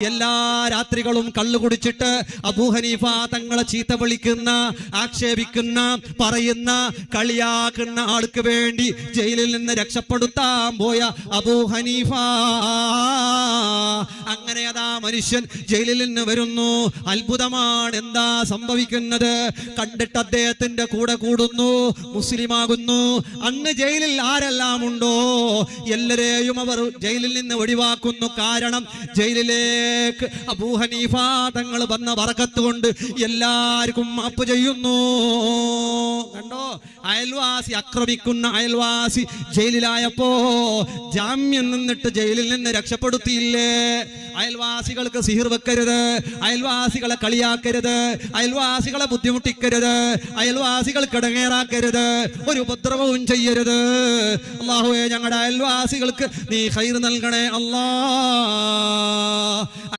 എല്ലാ രാത്രികളും കള്ളു കുടിച്ചിട്ട് അബൂ ഹനീഫ തങ്ങളെ ചീത്ത വിളിക്കുന്ന, ആക്ഷേപിക്കുന്ന, പറയുന്ന, കളിയാക്കുന്ന ആൾക്ക് വേണ്ടി ജയിലിൽ നിന്ന് രക്ഷപ്പെടുത്താൻ പോയ അബൂ ഹനീഫ. അങ്ങനെ അതാ മനുഷ്യൻ ജയിലിൽ നിന്ന് വരുന്നു. അത്ഭുതമാണ്. എന്താ സംഭവിക്കുന്നത്? കണ്ടിട്ട് അദ്ദേഹത്തിന്റെ കൂടെ കൂടുന്നു, മുസ്ലിമാകുന്നു. അന്ന് ജയിലിൽ ആരെല്ലാം ഉണ്ടോ എല്ലാരെയും അവർ ജയിലിൽ നിന്ന് ഒഴിവാക്കുന്നു. കാരണം ജയിലിലെ അബൂ ഹനീഫ തങ്ങൾ വന്ന ബറക്കത്ത് കൊണ്ട് എല്ലാവർക്കും മാപ്പ് ചെയ്യുന്നു. കണ്ടോ, അയൽവാസി ആക്രമിക്കുന്ന അയൽവാസി ജയിലിലായപ്പോ ജാമ്യം നിന്നിട്ട് ജയിലിൽ നിന്ന് രക്ഷപ്പെടുത്തിയില്ലേ? അയൽവാസികൾക്ക് സിഹിർ വെക്കരുത്, അയൽവാസികളെ കളിയാക്കരുത്, അയൽവാസികളെ ബുദ്ധിമുട്ടിക്കരുത്, അയൽവാസികൾക്ക് ഇടങ്ങേറാക്കരുത്, ഒരു ഉപദ്രവവും ചെയ്യരുത്. അല്ലാഹുവേ, ഞങ്ങളുടെ അയൽവാസികൾക്ക് നീ ഖൈർ നൽകണേ അല്ലാ.